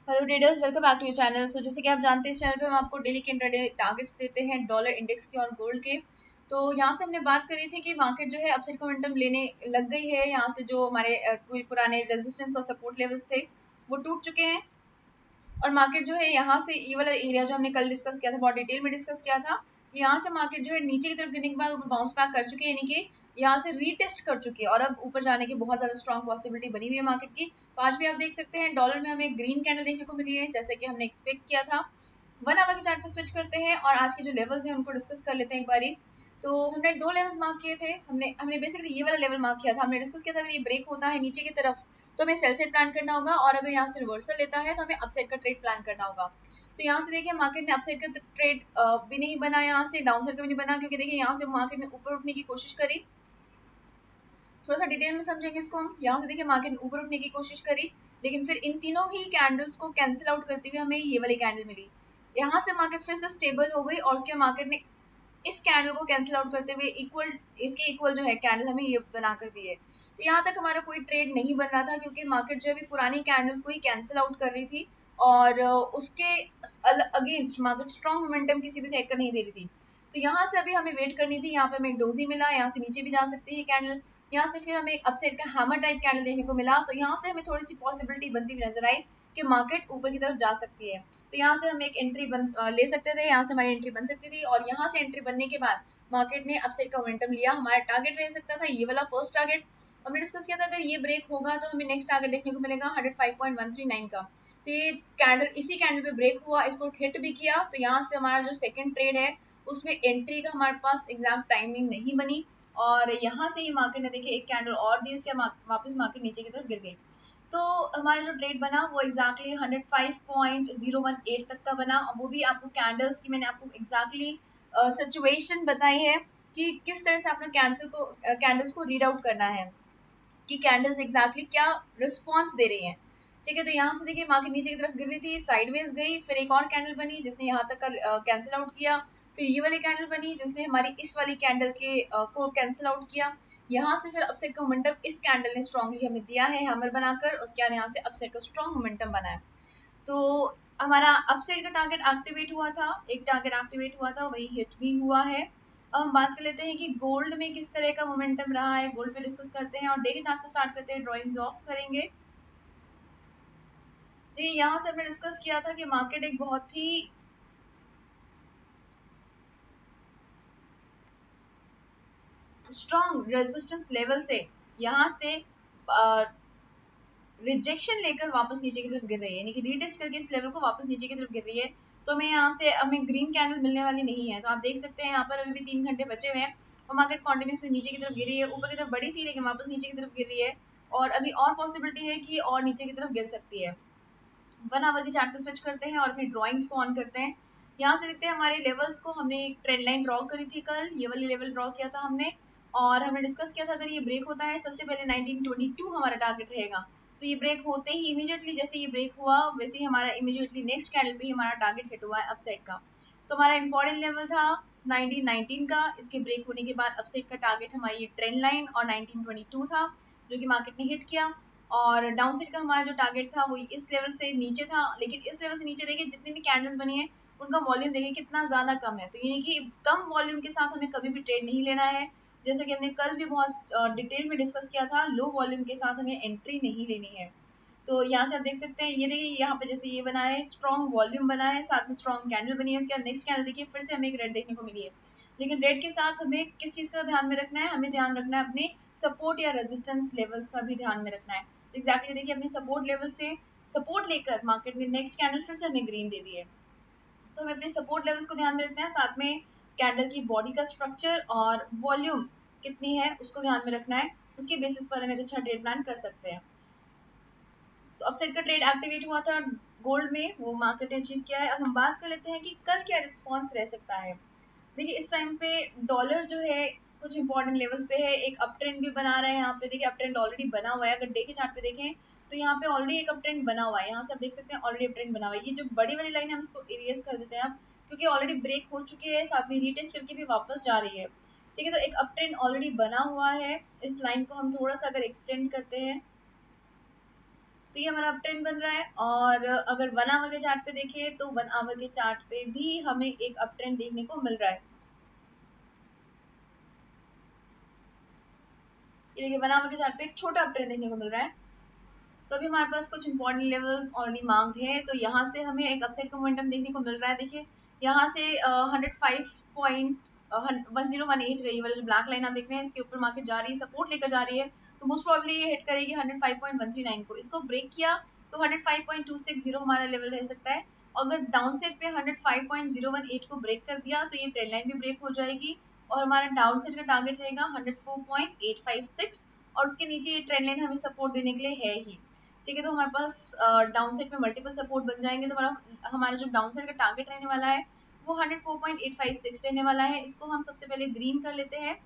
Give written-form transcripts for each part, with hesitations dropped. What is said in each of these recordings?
Hello traders, welcome back to your channel. So जैसे कि आप जानते हैं, इस चैनल पे हम आपको डेली के इंट्राडे टारगेट्स देते हैं डॉलर इंडेक्स के और गोल्ड के। तो यहाँ से हमने बात करी थी कि मार्केट जो है अपसाइड मोमेंटम लेने लग गई है। यहाँ से जो हमारे पुराने रेजिस्टेंस और सपोर्ट लेवल्स थे वो टूट चुके हैं और मार्केट जो है यहाँ से ये वाला एरिया जो हमने कल डिस्कस किया था, बहुत डिटेल में डिस्कस किया था, यहाँ से मार्केट जो है नीचे की तरफ गिरने के बाद ऊपर बाउंस बैक कर चुकी है, यानी कि यहाँ से रीटेस्ट कर चुकी है और अब ऊपर जाने की बहुत ज्यादा स्ट्रॉन्ग पॉसिबिलिटी बनी हुई है मार्केट की। तो आज भी आप देख सकते हैं डॉलर में हमें ग्रीन कैंडल देखने को मिली है, जैसे कि हमने एक्सपेक्ट किया था। 1 आवर के चार्ट पर स्विच करते हैं और आज के जो लेवल्स हैं उनको डिस्कस कर लेते हैं एक बारी। तो हमने 2 लेवल्स मार्क किए थे। हमने हमने बेसिकली ये वाला लेवल मार्क किया था। हमने डिस्कस किया था अगर ये ब्रेक होता है नीचे की तरफ तो हमें सेल साइड प्लान करना होगा और अगर यहाँ से रिवर्सल लेता है तो हमें अपसाइड का ट्रेड प्लान करना होगा। तो यहाँ से देखिए मार्केट ने अपसाइड का ट्रेड भी नहीं बना, यहाँ से डाउन साइड का भी नहीं बना, क्योंकि देखिए यहाँ से मार्केट ने ऊपर उठने की कोशिश करी। थोड़ा सा डिटेल में समझेंगे इसको हम। यहाँ से देखिए मार्केट ने ऊपर उठने की कोशिश करी, लेकिन फिर इन तीनों ही कैंडल्स को कैंसिल आउट करते हुए हमें ये वाली कैंडल मिली। यहाँ से मार्केट फिर से स्टेबल हो गई और उसके मार्केट ने इस कैंडल को कैंसिल आउट करते हुए इक्वल, इसके इक्वल जो है कैंडल हमें ये बना कर दी है। तो यहाँ तक हमारा कोई ट्रेड नहीं बन रहा था, क्योंकि मार्केट जो है पुरानी कैंडल्स को ही कैंसिल आउट कर रही थी और उसके अगेंस्ट मार्केट स्ट्रॉन्ग मोमेंटम किसी भी साइड का नहीं दे रही थी। तो यहाँ से अभी हमें वेट करनी थी। यहाँ पे हमें एक डोजी मिला, यहाँ से नीचे भी जा सकती है कैंडल। यहाँ से फिर हमें एक अपसाइड का हैमर टाइप कैंडल देखने को मिला, तो यहाँ से हमें थोड़ी सी पॉसिबिलिटी बनती हुई नजर आई कि मार्केट ऊपर की तरफ जा सकती है। तो यहाँ से हम एक एंट्री ले सकते थे, यहाँ से हमारी एंट्री बन सकती थी और यहाँ से एंट्री बनने के बाद मार्केट ने अपसाइड का मोमेंटम लिया। हमारा टारगेट रह सकता था ये वाला फर्स्ट टारगेट। हमने डिस्कस किया था अगर ये ब्रेक होगा तो हमें नेक्स्ट टारगेट देखने को मिलेगा 105.139 का। तो ये कैंडल इसी कैंडल पे ब्रेक हुआ, इसको हिट भी किया। तो यहाँ से हमारा जो सेकंड ट्रेड है उसमें एंट्री का हमारे पास एग्जैक्ट टाइमिंग नहीं बनी और यहाँ से ही मार्केट ने देखिए एक कैंडल और दी, उसके वापस मार्केट नीचे की तरफ गिर गई। तो हमारा जो ट्रेड बना वो एग्जैक्टली 105.018 तक का बना, और वो भी आपको कैंडल्स की मैंने आपको एग्जैक्टली सिचुएशन बताई है कि किस तरह से आपने कैंडल्स को रीड आउट करना है कि कैंडल्स एग्जैक्टली क्या रिस्पॉन्स दे रही हैं। ठीक है, तो यहाँ से देखिए मार्केट नीचे की तरफ गिर रही थी, साइडवेज गई, फिर एक और कैंडल बनी जिसने यहाँ तक का कैंसिल आउट किया। फिर ये वाली कैंडल बनी जिसने हमारी इस वाली कैंडल के को कैंसिल आउट किया। यहाँ से फिर अपसाइड का मोमेंटम इस कैंडल ने स्ट्रांगली हमें दिया है हैमर बनाकर, उसके बाद यहाँ से अपसाइड का स्ट्रॉन्ग मोमेंटम बना है। तो हमारा अपसाइड का टारगेट एक्टिवेट हुआ था, एक टारगेट एक्टिवेट हुआ था, वही हिट भी हुआ है। अब हम बात कर लेते हैं कि गोल्ड में किस तरह का मोमेंटम रहा है, गोल्ड पे डिस्कस करते हैं और डे के चार्ट से स्टार्ट करते हैं, ड्राइंग्स ऑफ करेंगे। तो यहाँ से हमने डिस्कस किया था कि मार्केट एक बहुत ही स्ट्रॉन्ग रेजिस्टेंस लेवल से यहाँ से रिजेक्शन लेकर वापस नीचे की तरफ गिर रही है, यानी कि रीटेस्ट करके इस लेवल को वापस नीचे की तरफ गिर रही है। तो हमें यहाँ से हमें ग्रीन कैंडल मिलने वाली नहीं है। तो आप देख सकते हैं यहाँ पर अभी भी 3 घंटे बचे हुए हैं और मार्केट कॉन्टिन्यूसली नीचे की तरफ गिर रही है, ऊपर की तरफ बढ़ी थी लेकिन वापस नीचे की तरफ गिर रही है और अभी और पॉसिबिलिटी है कि और नीचे की तरफ गिर सकती है। 1 आवर के चार्ट पे स्विच करते हैं और अपनी ड्राइंग्स को ऑन करते हैं। यहाँ से देखते हैं हमारे लेवल्स को। हमने एक ट्रेंड लाइन ड्रॉ करी थी कल, ये वाली लेवल ड्रॉ किया था हमने और हमने डिस्कस किया था अगर ये ब्रेक होता है सबसे पहले 1922 हमारा टारगेट रहेगा। तो ये ब्रेक होते ही इमीडिएटली जैसे ये ब्रेक हुआ वैसे ही हमारा इमीडिएटली नेक्स्ट कैंडल पे ही हमारा टारगेट हिट हुआ है अपसाइड का। तो हमारा इंपॉर्टेंट लेवल था 1919 का, इसके ब्रेक होने के बाद अपसाइड का टारगेट हमारी ये ट्रेंड लाइन और 1922 था जो कि मार्केट ने हिट किया। और डाउन साइड का हमारा जो टारगेट था वो इस लेवल से नीचे था, लेकिन इस लेवल से नीचे देखिए जितनी भी कैंडल्स बनी है उनका वॉल्यूम देखिए कितना ज्यादा कम है। तो यानी कि कम वॉल्यूम के साथ हमें कभी भी ट्रेड नहीं लेना है, जैसे कि हमने कल भी बहुत डिटेल में डिस्कस किया था, लो वॉल्यूम के साथ हमें एंट्री नहीं लेनी है। तो यहाँ से आप देख सकते हैं, ये देखिए यहाँ पे जैसे ये बना है स्ट्रॉन्ग वॉल्यूम बना है, साथ में स्ट्रॉन्ग कैंडल बनी है, उसके बाद नेक्स्ट कैंडल देखिए फिर से हमें एक रेड देखने को मिली है। लेकिन रेड के साथ हमें किस चीज का ध्यान में रखना है, हमें ध्यान रखना है अपने सपोर्ट या रेजिस्टेंस लेवल्स का भी ध्यान में रखना है। एग्जैक्टली देखिए अपने सपोर्ट लेवल से सपोर्ट लेकर मार्केट ने नेक्स्ट कैंडल फिर से हमें ग्रीन दे दी है। तो हमें अपने सपोर्ट लेवल्स को ध्यान में रखना है, साथ में कैंडल की बॉडी का स्ट्रक्चर और वॉल्यूम कितनी है उसको ध्यान में रखना है। उसके बेसिस पर हम एक अच्छा ट्रेड प्लान कर सकते हैं। तो अपसाइड का ट्रेड एक्टिवेट हुआ था गोल्ड में, वो मार्केट ने अचीव किया है। अब हम बात कर लेते हैं कि कल क्या रिस्पॉन्स रह सकता है। देखिए इस टाइम पे डॉलर जो है कुछ इंपॉर्टेंट लेवल्स पे है, एक अप ट्रेंड भी बना रहा है। यहाँ पे देखिए अप ट्रेंड ऑलरेडी बना हुआ है, अगर डे के चार्ट पे देखें तो यहाँ पे ऑलरेडी एक अप ट्रेंड बना हुआ है, यहाँ से आप देख सकते हैं ऑलरेडी अप ट्रेंड बना हुआ है। ये जो बड़ी वाली लाइन है हम इसको इरेज कर देते हैं अब, क्योंकि ऑलरेडी ब्रेक हो चुकी है, साथ में रीटेस्ट करके भी वापस जा रही है। ठीक है, तो एक अप ट्रेंड ऑलरेडी बना हुआ है। इस लाइन को हम थोड़ा सा अगर एक्सटेंड करते हैं तो ये हमारा अप ट्रेंड बन रहा है। और अगर 1 आवर के चार्ट पे देखें तो 1 आवर के चार्ट पे भी हमें एक अप ट्रेंड देखने को मिल रहा है। ये देखिए 1 आवर के चार्ट पे एक छोटा अप ट्रेंड देखने को मिल रहा है। तो अभी हमारे पास कुछ इंपॉर्टेंट लेवल्स ऑलरेडी मांग है, तो यहाँ से हमें एक अपसाइड का मोमेंटम देखने को मिल रहा है। देखिए यहाँ से 105.1018 गई वाला जो ब्लैक लाइन आप देख रहे हैं, इसके ऊपर मार्केट जा रही है, सपोर्ट लेकर जा रही है। तो मोस्ट प्रॉब्ली ये हिट करेगी 105.139 को। इसको ब्रेक किया तो 105.260 हमारा लेवल रह सकता है। अगर डाउन साइड पे 105.018 को ब्रेक कर दिया तो ये ट्रेंड लाइन भी ब्रेक हो जाएगी और हमारा डाउन साइड का टारगेट रहेगा 104.856 और उसके नीचे ये ट्रेंड लाइन हमें सपोर्ट देने के लिए है ही। ठीक है, तो हमारे पास डाउन साइड पे मल्टीपल सपोर्ट बन जाएंगे। तो हमारा हमारा जो डाउन साइड का टारगेट रहने वाला है वो 104.856 रहने वाला है। इसको हम सबसे पहले ग्रीन कर लेते हैं।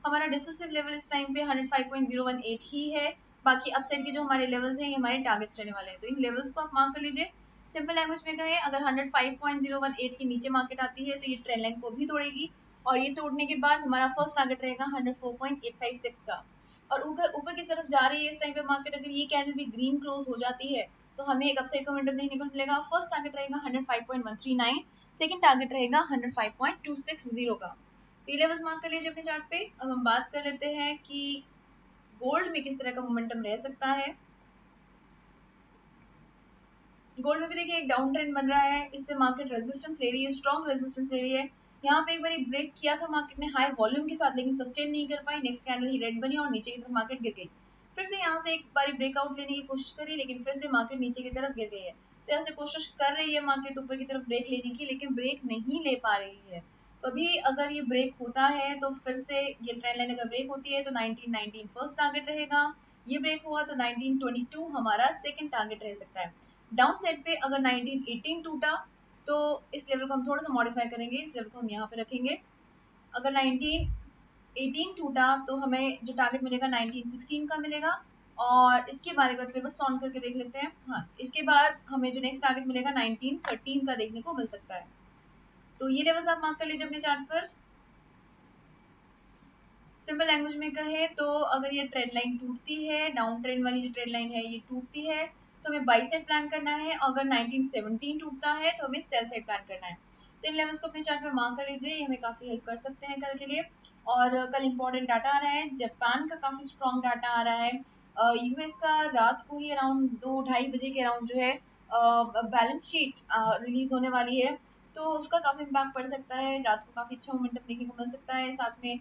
हमारा डिसिसिव लेवल इस टाइम पे 105.018 ही है। बाकी अपसाइड के जो हमारे लेवल्स हैं ये हमारे टारगेट्स रहने वाले हैं। तो इन लेवल्स को आप मार्क कर लीजिए। सिंपल लैंग्वेज में कहें, अगर 105.018 के नीचे मार्केट आती है तो ये ट्रेंड लाइन को भी तोड़ेगी और ये तोड़ने के बाद हमारा फर्स्ट टारगेट रहेगा 104.856 का। और ऊपर ऊपर की तरफ जा रही है इस टाइम पे मार्केट। अगर ये कैंडल भी ग्रीन क्लोज हो जाती है तो हमें एक अपसाइड का मोमेंटम देखने को मिलेगा। फर्स्ट टारगेट रहेगा 105.139, सेकंड टारगेट रहेगा 105.260 का। तो ये लेवल्स मार्क कर लीजिए अपने चार्ट पे। अब हम बात कर लेते हैं कि गोल्ड में किस तरह का मोमेंटम रह सकता है। गोल्ड में भी देखिए एक डाउन ट्रेंड बन रहा है, इससे मार्केट रेजिस्टेंस ले रही है, स्ट्रॉन्ग रेजिस्टेंस ले रही है। यहाँ पे एक बार ब्रेक किया था मार्केट ने हाई वॉल्यूम के साथ, लेकिन सस्टेन नहीं कर पाई। नेक्स्ट कैंडल ही रेड बनी और नीचे की तरफ मार्केट गिर गई। फिर से यहाँ से एक बार ब्रेकआउट लेने की कोशिश करी, लेकिन फिर से मार्केट नीचे की तरफ गिर गई है। तो ऐसे कोशिश कर रही है मार्केट ऊपर की तरफ ब्रेक लेने की, लेकिन ब्रेक नहीं ले पा रही है। तो अभी अगर ये ब्रेक होता है तो फिर से ये ट्रेंड लाइन अगर ब्रेक होती है तो 1919 फर्स्ट टारगेट रहेगा। ये ब्रेक हुआ तो 1922 हमारा सेकंड टारगेट रह सकता है। डाउन साइड पे अगर 1918 टूटा तो इस लेवल को हम थोड़ा सा मॉडिफाई करेंगे, इस लेवल को हम यहाँ पे रखेंगे। अगर 1918 टूटा तो हमें जो टारगेट मिलेगा 1916 का मिलेगा। और इसके बाद एक बार पिवट्स ऑन करके देख लेते हैं। हाँ, इसके बाद हमें जो नेक्स्ट टारगेट मिलेगा 1913 का देखने को मिल सकता है। तो ये लेवल्स आप मार्क कर लीजिए अपने चार्ट पर। सिंपल लैंग्वेज में कहे तो अगर ये ट्रेंड लाइन टूटती है, डाउन ट्रेंड वाली जो ट्रेंड लाइन है ये टूटती है तो हमें बाई साइड प्लान करना है। अगर 1917 टूटता है तो हमें सेल साइड प्लान करना है। तो इन लेवल्स को अपने चार्ट में मार्क कर लीजिए, ये हमें काफी हेल्प कर सकते हैं कल के लिए। और कल इंपॉर्टेंट डाटा आ रहा है, जापान का काफी स्ट्रॉन्ग डाटा आ रहा है। यूएस का रात को ही अराउंड 2-2:30 बजे के अराउंड जो है बैलेंस शीट रिलीज होने वाली है। तो उसका काफी इम्पैक्ट पड़ सकता है, रात को काफी अच्छा मोमेंटम देखने को मिल सकता है। साथ में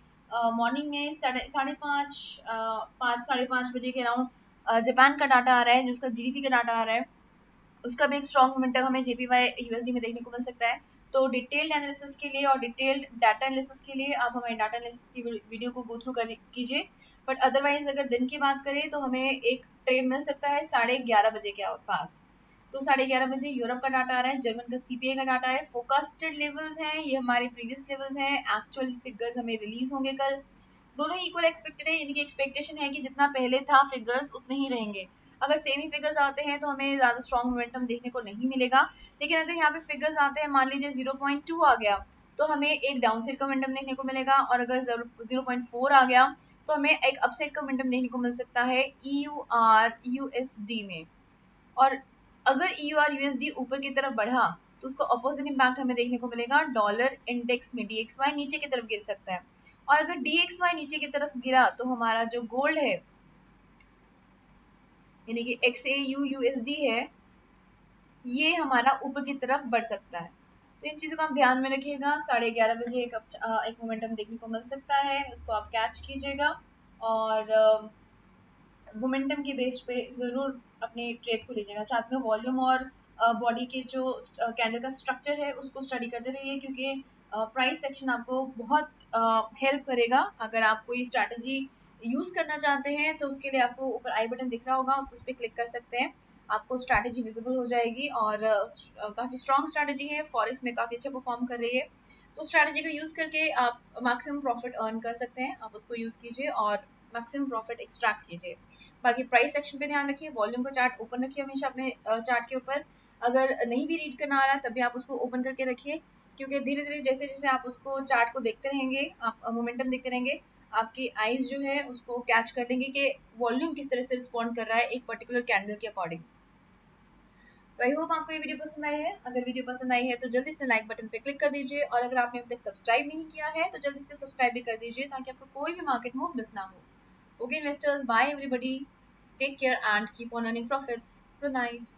मॉर्निंग में 5:30 5:30 बजे के अराउंड जापान का डाटा आ रहा है, जो उसका जीडीपी का डाटा आ रहा है, उसका भी एक स्ट्रॉन्ग मोमेंटम हमें जेपीवाई यूएसडी में देखने को मिल सकता है। तो डिटेल्ड एनालिसिस के लिए और डिटेल्ड डाटा एनालिसिस के लिए आप हमारे डाटा एनालिसिस की वीडियो को गो थ्रू कीजिए। बट अदरवाइज अगर दिन की बात करें तो हमें एक ट्रेड मिल सकता है 11:30 बजे के पास। तो 11:30 बजे यूरोप का डाटा आ रहा है, जर्मन का सीपीआई का डाटा है, फोकास्टेड लेवल्स हैं, ये हमारे प्रीवियस लेवल्स हैं, एक्चुअल फिगर्स हमें रिलीज होंगे कल। दोनों ही इक्वल एक्सपेक्टेड है, यानी कि एक्सपेक्टेशन है कि जितना पहले था फिगर्स उतने ही रहेंगे। अगर सेम ही फिगर्स आते हैं तो हमें ज़्यादा स्ट्रॉन्ग मोमेंटम देखने को नहीं मिलेगा। लेकिन अगर यहाँ पे फिगर्स आते हैं, मान लीजिए 0.2 आ गया तो हमें एक डाउन साइड का मोमेंटम देखने को मिलेगा। और अगर 0.4 आ गया तो हमें एक अपसाइड का मोमेंटम देखने को मिल सकता है EUR/USD में। और अगर EUR/USD ऊपर की तरफ बढ़ा तो उसका ऑपोजिट इम्पैक्ट हमें देखने को मिलेगा डॉलर इंडेक्स में। DXY नीचे की तरफ गिर सकता है। और अगर DXY नीचे की तरफ गिरा तो हमारा जो गोल्ड है यानी कि XAUUSD है, ये हमारा ऊपर की तरफ बढ़ सकता है। तो इन चीज़ों को आप ध्यान में रखिएगा। 11:30 बजे एक मोमेंटम देखने को मिल सकता है, उसको आप कैच कीजिएगा और मोमेंटम के बेस पे ज़रूर अपने ट्रेड्स को लीजिएगा। साथ में वॉल्यूम और बॉडी के जो कैंडल का स्ट्रक्चर है उसको स्टडी करते रहिए, क्योंकि प्राइस सेक्शन आपको बहुत हेल्प करेगा। अगर आप कोई स्ट्रैटेजी यूज़ करना चाहते हैं तो उसके लिए आपको ऊपर आई बटन दिख रहा होगा, आप उस पर क्लिक कर सकते हैं, आपको स्ट्रैटेजी विजिबल हो जाएगी। और काफ़ी स्ट्रॉन्ग स्ट्रैटेजी है, फॉरेक्स में काफ़ी अच्छा परफॉर्म कर रही है। तो स्ट्रैटेजी को यूज़ करके आप मैक्सिमम प्रॉफिट अर्न कर सकते हैं, आप उसको यूज़ कीजिए और मैक्सिमम प्रॉफिट एक्सट्रैक्ट कीजिए। बाकी प्राइस सेक्शन पे ध्यान रखिए, वॉल्यूम का चार्ट ओपन रखिए हमेशा अपने चार्ट के ऊपर। अगर नहीं भी रीड करना आ रहा है तभी आप उसको ओपन करके रखिए, क्योंकि धीरे धीरे जैसे जैसे आप उसको चार्ट को देखते रहेंगे, आप मोमेंटम देखते रहेंगे, आपकी आईज जो है उसको कैच कर लेंगे कि वॉल्यूम किस तरह से रिस्पॉन्ड कर रहा है एक पर्टिकुलर कैंडल के अकॉर्डिंग। तो आई होप आपको ये वीडियो पसंद आई है। अगर वीडियो पसंद आई है तो जल्दी से लाइक बटन पे क्लिक कर दीजिए, और अगर आपने अभी तक सब्सक्राइब नहीं किया है तो जल्दी से सब्सक्राइब भी कर दीजिए ताकि आपको कोई भी मार्केट मूव मिस ना हो। Okay investors, bye everybody, take care and keep on earning profits. Good night.